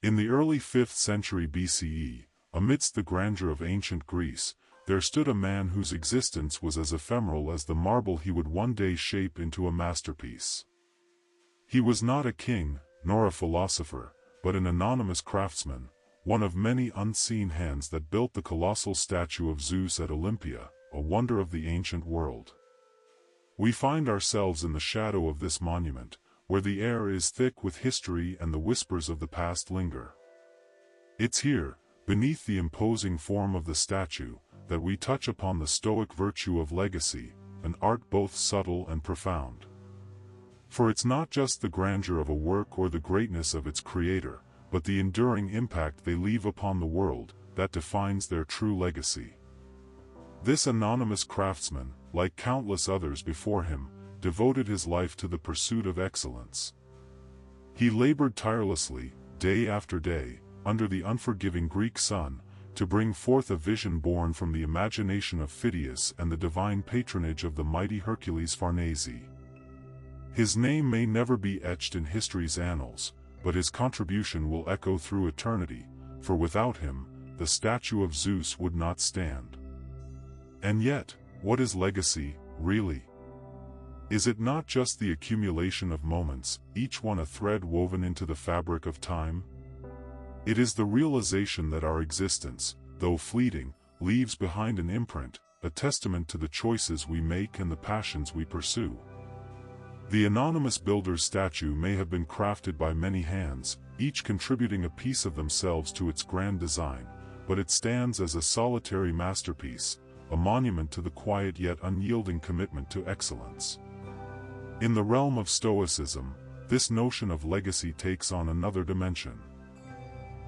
In the early 5th century BCE, amidst the grandeur of ancient Greece, there stood a man whose existence was as ephemeral as the marble he would one day shape into a masterpiece. He was not a king, nor a philosopher, but an anonymous craftsman, one of many unseen hands that built the colossal statue of Zeus at Olympia, a wonder of the ancient world. We find ourselves in the shadow of this monument, where the air is thick with history and the whispers of the past linger. It's here, beneath the imposing form of the statue, that we touch upon the Stoic virtue of legacy, an art both subtle and profound. For it's not just the grandeur of a work or the greatness of its creator, but the enduring impact they leave upon the world, that defines their true legacy. This anonymous craftsman, like countless others before him, devoted his life to the pursuit of excellence. He labored tirelessly, day after day, under the unforgiving Greek sun, to bring forth a vision born from the imagination of Phidias and the divine patronage of the mighty Hercules Farnese. His name may never be etched in history's annals, but his contribution will echo through eternity, for without him, the statue of Zeus would not stand. And yet, what is legacy, really? Is it not just the accumulation of moments, each one a thread woven into the fabric of time? It is the realization that our existence, though fleeting, leaves behind an imprint, a testament to the choices we make and the passions we pursue. The anonymous builder's statue may have been crafted by many hands, each contributing a piece of themselves to its grand design, but it stands as a solitary masterpiece, a monument to the quiet yet unyielding commitment to excellence. In the realm of Stoicism, this notion of legacy takes on another dimension.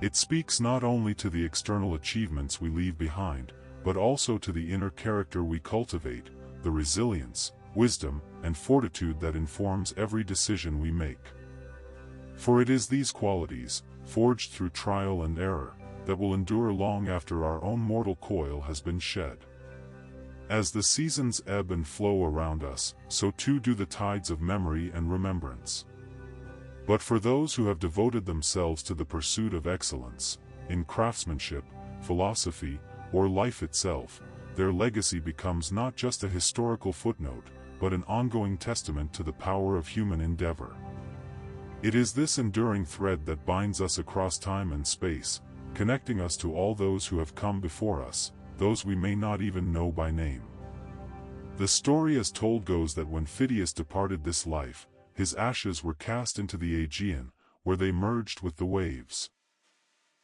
It speaks not only to the external achievements we leave behind, but also to the inner character we cultivate, the resilience, wisdom, and fortitude that informs every decision we make. For it is these qualities, forged through trial and error, that will endure long after our own mortal coil has been shed. As the seasons ebb and flow around us, so too do the tides of memory and remembrance. But for those who have devoted themselves to the pursuit of excellence, in craftsmanship, philosophy, or life itself, their legacy becomes not just a historical footnote, but an ongoing testament to the power of human endeavor. It is this enduring thread that binds us across time and space, connecting us to all those who have come before us, those we may not even know by name. The story as told goes that when Phidias departed this life, his ashes were cast into the Aegean, where they merged with the waves.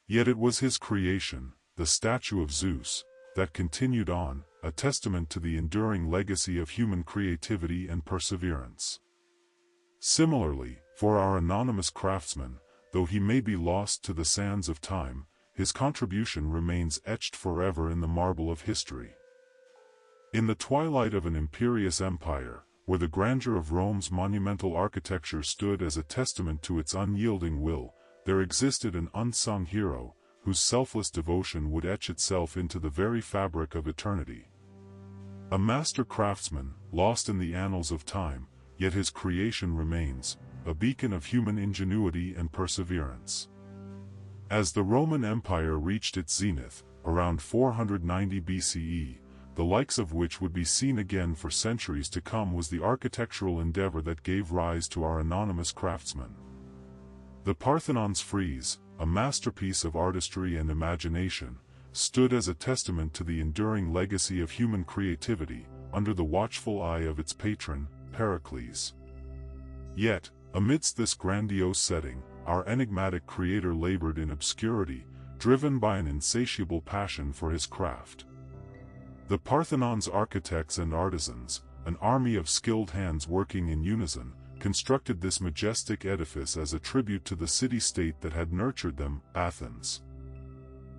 Yet it was his creation, the statue of Zeus, that continued on, a testament to the enduring legacy of human creativity and perseverance. Similarly, for our anonymous craftsman, though he may be lost to the sands of time, his contribution remains etched forever in the marble of history. In the twilight of an imperious empire, where the grandeur of Rome's monumental architecture stood as a testament to its unyielding will, there existed an unsung hero, whose selfless devotion would etch itself into the very fabric of eternity. A master craftsman, lost in the annals of time, yet his creation remains, a beacon of human ingenuity and perseverance. As the Roman Empire reached its zenith, around 490 BCE, the likes of which would be seen again for centuries to come, was the architectural endeavor that gave rise to our anonymous craftsmen. The Parthenon's frieze, a masterpiece of artistry and imagination, stood as a testament to the enduring legacy of human creativity, under the watchful eye of its patron, Pericles. Yet, amidst this grandiose setting, our enigmatic creator labored in obscurity, driven by an insatiable passion for his craft. The Parthenon's architects and artisans, an army of skilled hands working in unison, constructed this majestic edifice as a tribute to the city-state that had nurtured them, Athens.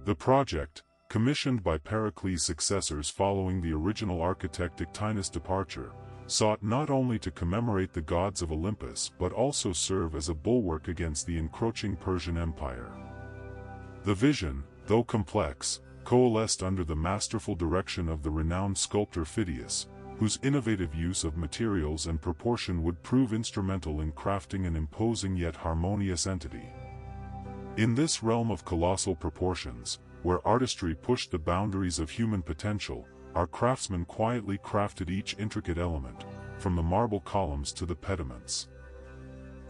The project, commissioned by Pericles' successors following the original architect Ectinus' departure, sought not only to commemorate the gods of Olympus but also serve as a bulwark against the encroaching Persian Empire. The vision, though complex, coalesced under the masterful direction of the renowned sculptor Phidias, whose innovative use of materials and proportion would prove instrumental in crafting an imposing yet harmonious entity. In this realm of colossal proportions, where artistry pushed the boundaries of human potential, our craftsmen quietly crafted each intricate element, from the marble columns to the pediments.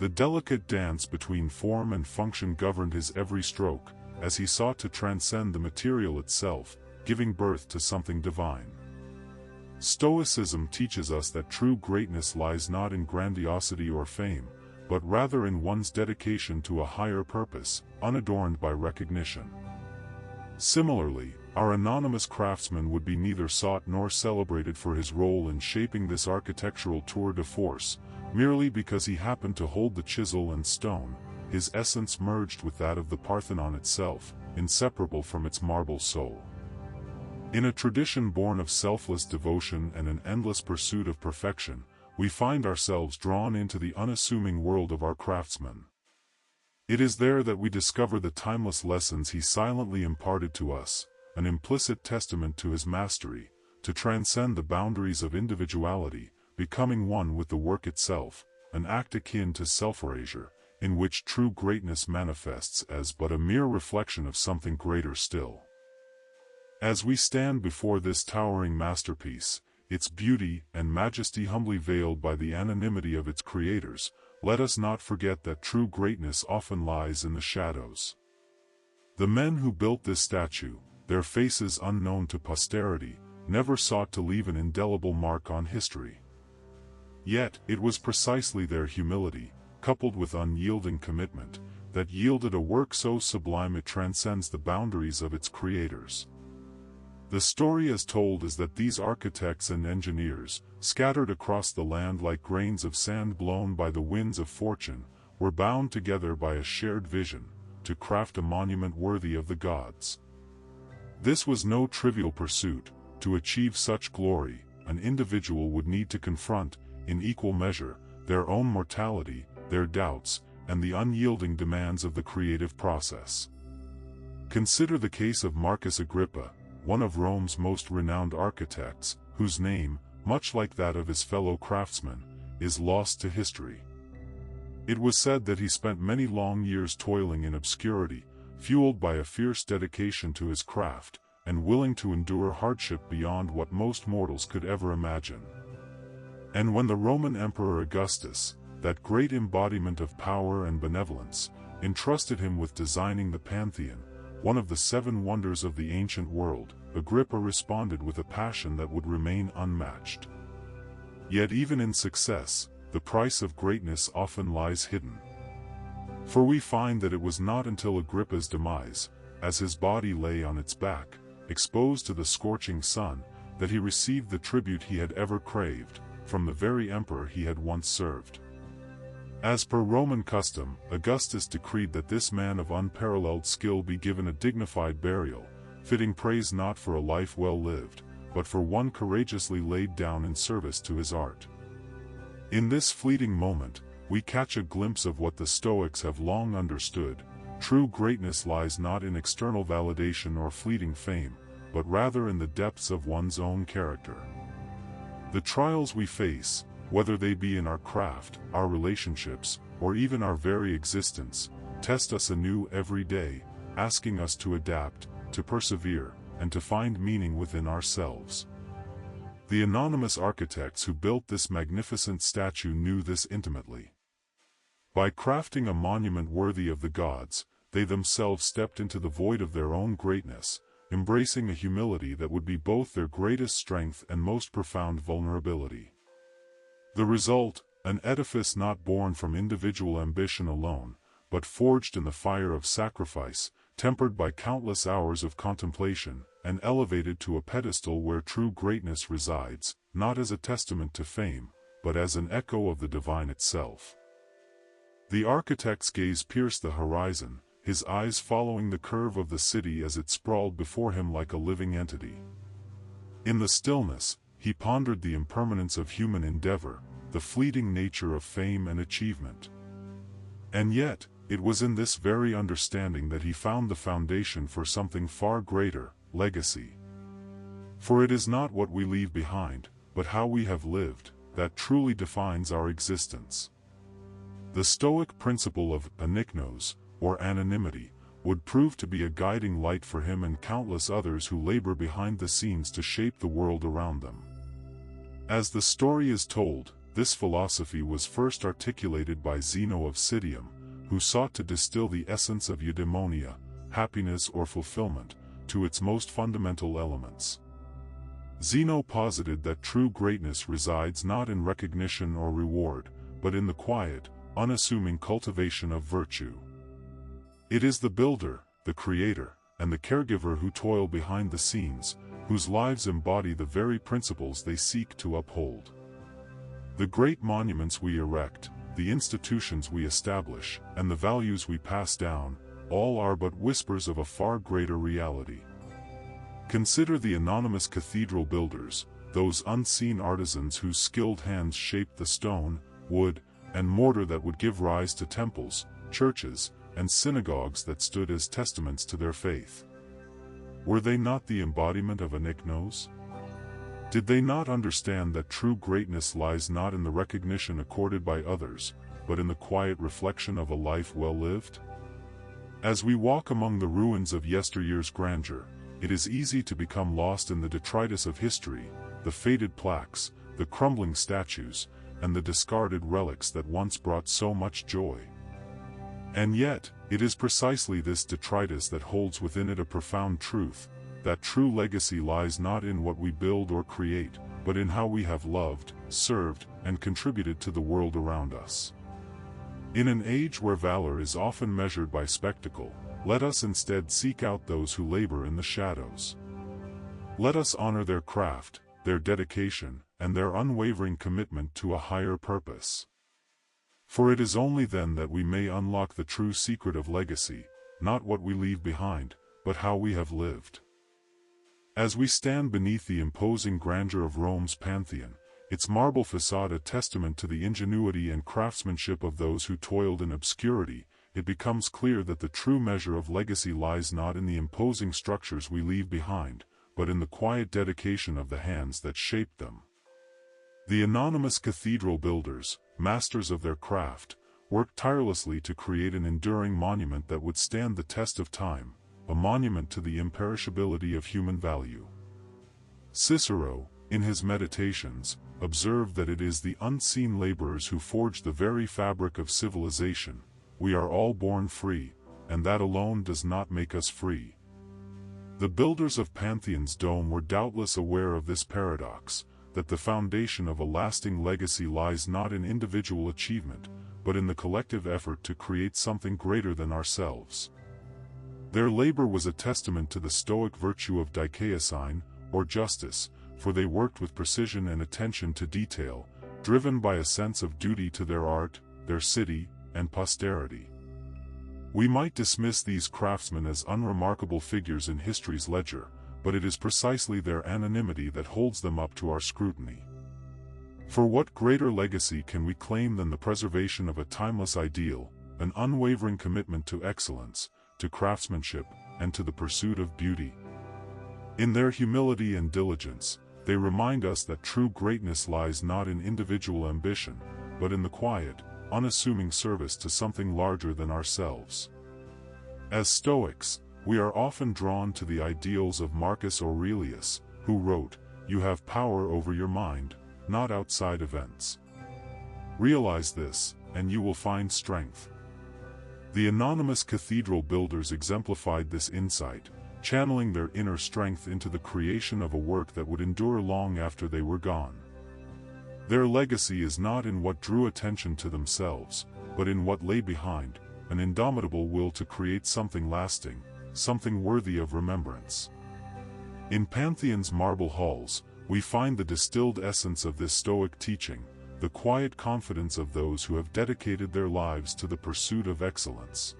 The delicate dance between form and function governed his every stroke, as he sought to transcend the material itself, giving birth to something divine. Stoicism teaches us that true greatness lies not in grandiosity or fame, but rather in one's dedication to a higher purpose, unadorned by recognition. Similarly, our anonymous craftsman would be neither sought nor celebrated for his role in shaping this architectural tour de force, merely because he happened to hold the chisel and stone. His essence merged with that of the Parthenon itself, inseparable from its marble soul. In a tradition born of selfless devotion and an endless pursuit of perfection, we find ourselves drawn into the unassuming world of our craftsman. It is there that we discover the timeless lessons he silently imparted to us, an implicit testament to his mastery, to transcend the boundaries of individuality, becoming one with the work itself, an act akin to self-erasure, in which true greatness manifests as but a mere reflection of something greater still. As we stand before this towering masterpiece, its beauty and majesty humbly veiled by the anonymity of its creators, let us not forget that true greatness often lies in the shadows. The men who built this statue, their faces unknown to posterity, never sought to leave an indelible mark on history. Yet, it was precisely their humility, coupled with unyielding commitment, that yielded a work so sublime it transcends the boundaries of its creators. The story as told is that these architects and engineers, scattered across the land like grains of sand blown by the winds of fortune, were bound together by a shared vision, to craft a monument worthy of the gods. This was no trivial pursuit. To achieve such glory, an individual would need to confront, in equal measure, their own mortality, their doubts, and the unyielding demands of the creative process. Consider the case of Marcus Agrippa, one of Rome's most renowned architects, whose name, much like that of his fellow craftsmen, is lost to history. It was said that he spent many long years toiling in obscurity, fueled by a fierce dedication to his craft, and willing to endure hardship beyond what most mortals could ever imagine. And when the Roman Emperor Augustus, that great embodiment of power and benevolence, entrusted him with designing the Pantheon, one of the 7 wonders of the ancient world, Agrippa responded with a passion that would remain unmatched. Yet even in success, the price of greatness often lies hidden. For we find that it was not until Agrippa's demise, as his body lay on its back, exposed to the scorching sun, that he received the tribute he had ever craved, from the very emperor he had once served. As per Roman custom, Augustus decreed that this man of unparalleled skill be given a dignified burial, fitting praise not for a life well lived, but for one courageously laid down in service to his art. In this fleeting moment, we catch a glimpse of what the Stoics have long understood: true greatness lies not in external validation or fleeting fame, but rather in the depths of one's own character. The trials we face, whether they be in our craft, our relationships, or even our very existence, test us anew every day, asking us to adapt, to persevere, and to find meaning within ourselves. The anonymous architects who built this magnificent statue knew this intimately. By crafting a monument worthy of the gods, they themselves stepped into the void of their own greatness, embracing a humility that would be both their greatest strength and most profound vulnerability. The result, an edifice not born from individual ambition alone, but forged in the fire of sacrifice, tempered by countless hours of contemplation, and elevated to a pedestal where true greatness resides, not as a testament to fame, but as an echo of the divine itself. The architect's gaze pierced the horizon, his eyes following the curve of the city as it sprawled before him like a living entity. In the stillness, he pondered the impermanence of human endeavor, the fleeting nature of fame and achievement. And yet, it was in this very understanding that he found the foundation for something far greater: legacy. For it is not what we leave behind, but how we have lived, that truly defines our existence. The Stoic principle of aniknos, or anonymity, would prove to be a guiding light for him and countless others who labor behind the scenes to shape the world around them. As the story is told, this philosophy was first articulated by Zeno of Citium, who sought to distill the essence of eudaimonia, happiness or fulfillment, to its most fundamental elements. Zeno posited that true greatness resides not in recognition or reward, but in the quiet, unassuming cultivation of virtue. It is the builder, the creator, and the caregiver who toil behind the scenes, whose lives embody the very principles they seek to uphold. The great monuments we erect, the institutions we establish, and the values we pass down, all are but whispers of a far greater reality. Consider the anonymous cathedral builders, those unseen artisans whose skilled hands shaped the stone, wood, and mortar that would give rise to temples, churches, and synagogues that stood as testaments to their faith. Were they not the embodiment of onychnos? Did they not understand that true greatness lies not in the recognition accorded by others, but in the quiet reflection of a life well lived? As we walk among the ruins of yesteryear's grandeur, it is easy to become lost in the detritus of history, the faded plaques, the crumbling statues, and the discarded relics that once brought so much joy. And yet, it is precisely this detritus that holds within it a profound truth, that true legacy lies not in what we build or create, but in how we have loved, served, and contributed to the world around us. In an age where valor is often measured by spectacle, let us instead seek out those who labor in the shadows. Let us honor their craft, their dedication, and their unwavering commitment to a higher purpose. For it is only then that we may unlock the true secret of legacy, not what we leave behind, but how we have lived. As we stand beneath the imposing grandeur of Rome's Pantheon, its marble facade a testament to the ingenuity and craftsmanship of those who toiled in obscurity, it becomes clear that the true measure of legacy lies not in the imposing structures we leave behind, but in the quiet dedication of the hands that shaped them. The anonymous cathedral builders, masters of their craft, worked tirelessly to create an enduring monument that would stand the test of time, a monument to the imperishability of human value. Cicero, in his Meditations, observed that it is the unseen laborers who forge the very fabric of civilization. We are all born free, and that alone does not make us free. The builders of Pantheon's dome were doubtless aware of this paradox, that the foundation of a lasting legacy lies not in individual achievement, but in the collective effort to create something greater than ourselves. Their labor was a testament to the Stoic virtue of dikaiosine, or justice, for they worked with precision and attention to detail, driven by a sense of duty to their art, their city, and posterity. We might dismiss these craftsmen as unremarkable figures in history's ledger, but it is precisely their anonymity that holds them up to our scrutiny. For what greater legacy can we claim than the preservation of a timeless ideal, an unwavering commitment to excellence, to craftsmanship, and to the pursuit of beauty? In their humility and diligence, they remind us that true greatness lies not in individual ambition, but in the quiet, unassuming service to something larger than ourselves. As Stoics, we are often drawn to the ideals of Marcus Aurelius, who wrote, "You have power over your mind, not outside events. Realize this, and you will find strength." The anonymous cathedral builders exemplified this insight, channeling their inner strength into the creation of a work that would endure long after they were gone. Their legacy is not in what drew attention to themselves, but in what lay behind, an indomitable will to create something lasting, something worthy of remembrance. In Pantheon's marble halls, we find the distilled essence of this Stoic teaching, the quiet confidence of those who have dedicated their lives to the pursuit of excellence.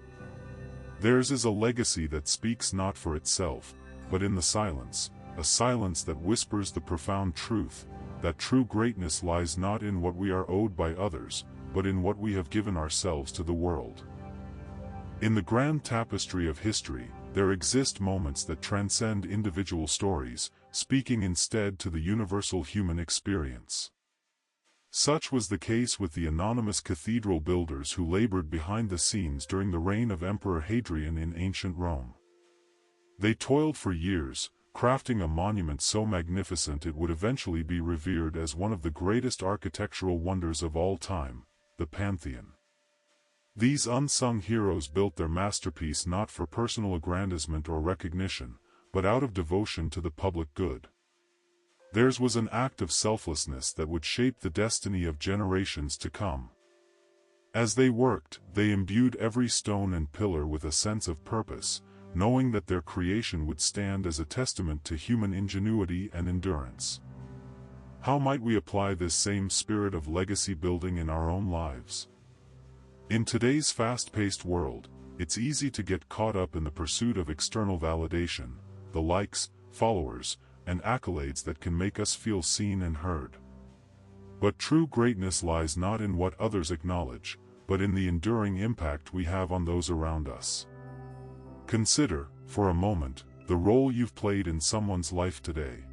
Theirs is a legacy that speaks not for itself, but in the silence, a silence that whispers the profound truth, that true greatness lies not in what we are owed by others, but in what we have given ourselves to the world. In the grand tapestry of history, there exist moments that transcend individual stories, speaking instead to the universal human experience. Such was the case with the anonymous cathedral builders who labored behind the scenes during the reign of Emperor Hadrian in ancient Rome. They toiled for years, crafting a monument so magnificent it would eventually be revered as one of the greatest architectural wonders of all time, the Pantheon. These unsung heroes built their masterpiece not for personal aggrandizement or recognition, but out of devotion to the public good. Theirs was an act of selflessness that would shape the destiny of generations to come. As they worked, they imbued every stone and pillar with a sense of purpose, knowing that their creation would stand as a testament to human ingenuity and endurance. How might we apply this same spirit of legacy building in our own lives? In today's fast-paced world, it's easy to get caught up in the pursuit of external validation, the likes, followers, and accolades that can make us feel seen and heard. But true greatness lies not in what others acknowledge, but in the enduring impact we have on those around us. Consider, for a moment, the role you've played in someone's life today.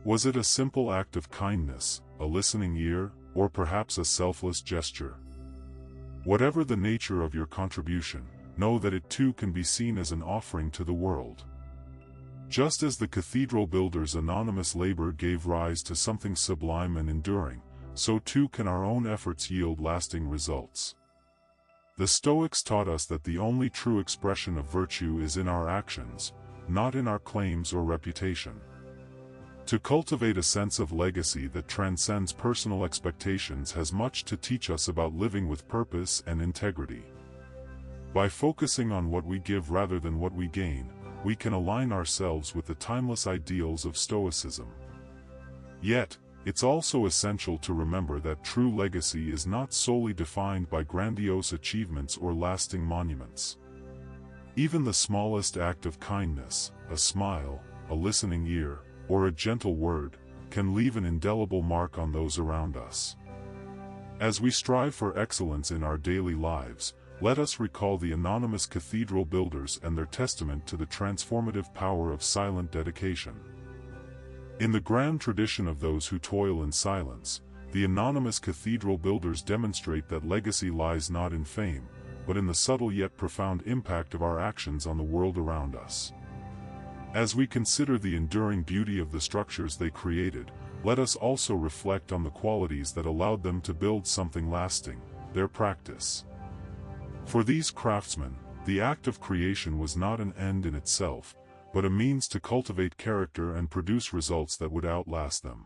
Was it a simple act of kindness, a listening ear, or perhaps a selfless gesture? Whatever the nature of your contribution, know that it too can be seen as an offering to the world. Just as the cathedral builders' anonymous labor gave rise to something sublime and enduring, so too can our own efforts yield lasting results. The Stoics taught us that the only true expression of virtue is in our actions, not in our claims or reputation. To cultivate a sense of legacy that transcends personal expectations has much to teach us about living with purpose and integrity. By focusing on what we give rather than what we gain, we can align ourselves with the timeless ideals of Stoicism. Yet, it's also essential to remember that true legacy is not solely defined by grandiose achievements or lasting monuments. Even the smallest act of kindness, a smile, a listening ear, or a gentle word, can leave an indelible mark on those around us. As we strive for excellence in our daily lives, let us recall the anonymous cathedral builders and their testament to the transformative power of silent dedication. In the grand tradition of those who toil in silence, the anonymous cathedral builders demonstrate that legacy lies not in fame, but in the subtle yet profound impact of our actions on the world around us. As we consider the enduring beauty of the structures they created, let us also reflect on the qualities that allowed them to build something lasting, their practice. For these craftsmen, the act of creation was not an end in itself, but a means to cultivate character and produce results that would outlast them.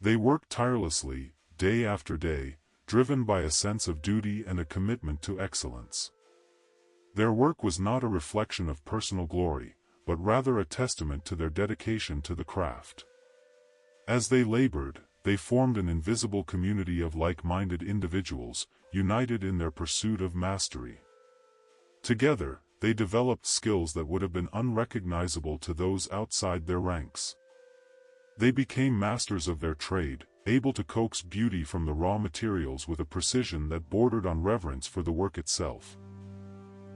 They worked tirelessly, day after day, driven by a sense of duty and a commitment to excellence. Their work was not a reflection of personal glory, but rather a testament to their dedication to the craft. As they labored, they formed an invisible community of like-minded individuals, united in their pursuit of mastery. Together, they developed skills that would have been unrecognizable to those outside their ranks. They became masters of their trade, able to coax beauty from the raw materials with a precision that bordered on reverence for the work itself.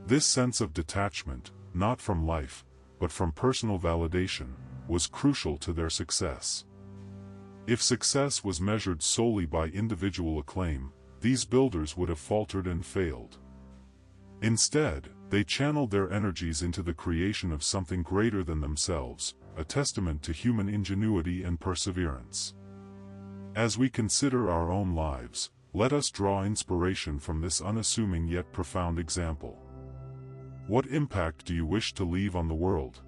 This sense of detachment, not from life, but from personal validation, was crucial to their success. If success was measured solely by individual acclaim, these builders would have faltered and failed. Instead, they channeled their energies into the creation of something greater than themselves, a testament to human ingenuity and perseverance. As we consider our own lives, let us draw inspiration from this unassuming yet profound example. What impact do you wish to leave on the world?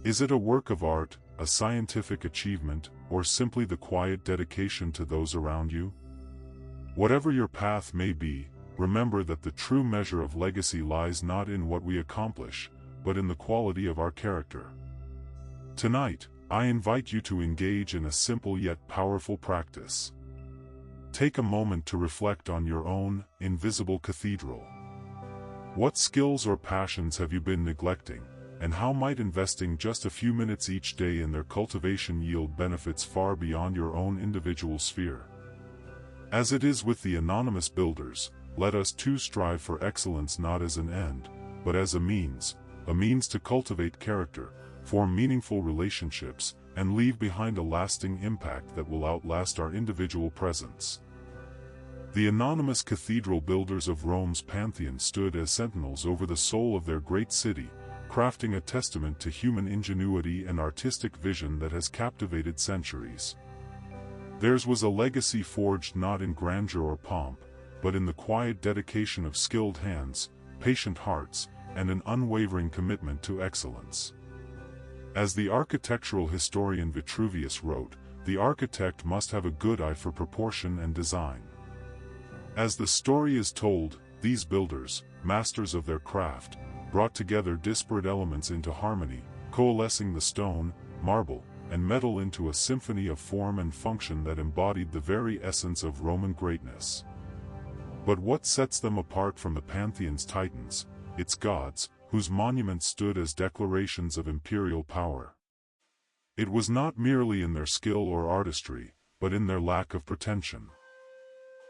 Is it a work of art, a scientific achievement, or simply the quiet dedication to those around you? Whatever your path may be, remember that the true measure of legacy lies not in what we accomplish, but in the quality of our character. Tonight, I invite you to engage in a simple yet powerful practice. Take a moment to reflect on your own invisible cathedral. What skills or passions have you been neglecting, and how might investing just a few minutes each day in their cultivation yield benefits far beyond your own individual sphere? As it is with the anonymous builders, let us too strive for excellence not as an end, but as a means to cultivate character, form meaningful relationships, and leave behind a lasting impact that will outlast our individual presence. The anonymous cathedral builders of Rome's Pantheon stood as sentinels over the soul of their great city, crafting a testament to human ingenuity and artistic vision that has captivated centuries. Theirs was a legacy forged not in grandeur or pomp, but in the quiet dedication of skilled hands, patient hearts, and an unwavering commitment to excellence. As the architectural historian Vitruvius wrote, the architect must have a good eye for proportion and design. As the story is told, these builders, masters of their craft, brought together disparate elements into harmony, coalescing the stone, marble, and metal into a symphony of form and function that embodied the very essence of Roman greatness. But what sets them apart from the Pantheon's titans, its gods, whose monuments stood as declarations of imperial power? It was not merely in their skill or artistry, but in their lack of pretension.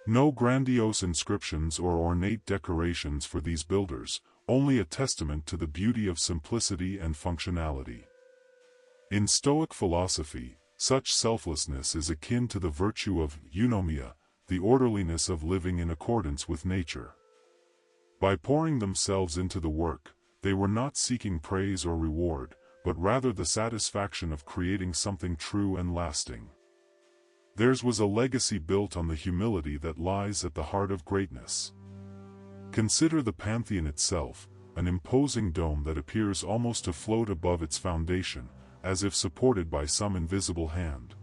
No grandiose inscriptions or ornate decorations for these builders, only a testament to the beauty of simplicity and functionality. In Stoic philosophy, such selflessness is akin to the virtue of eunomia, the orderliness of living in accordance with nature. By pouring themselves into the work, they were not seeking praise or reward, but rather the satisfaction of creating something true and lasting. Theirs was a legacy built on the humility that lies at the heart of greatness. Consider the Pantheon itself, an imposing dome that appears almost to float above its foundation, as if supported by some invisible hand.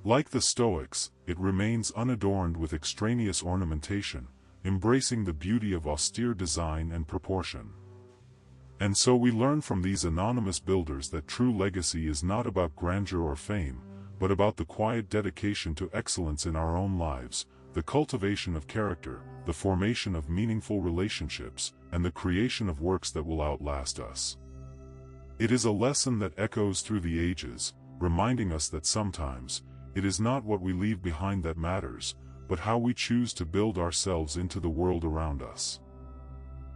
Like the Stoics, it remains unadorned with extraneous ornamentation, embracing the beauty of austere design and proportion. And so we learn from these anonymous builders that true legacy is not about grandeur or fame, but about the quiet dedication to excellence in our own lives, the cultivation of character, the formation of meaningful relationships, and the creation of works that will outlast us. It is a lesson that echoes through the ages, reminding us that sometimes, it is not what we leave behind that matters, but how we choose to build ourselves into the world around us.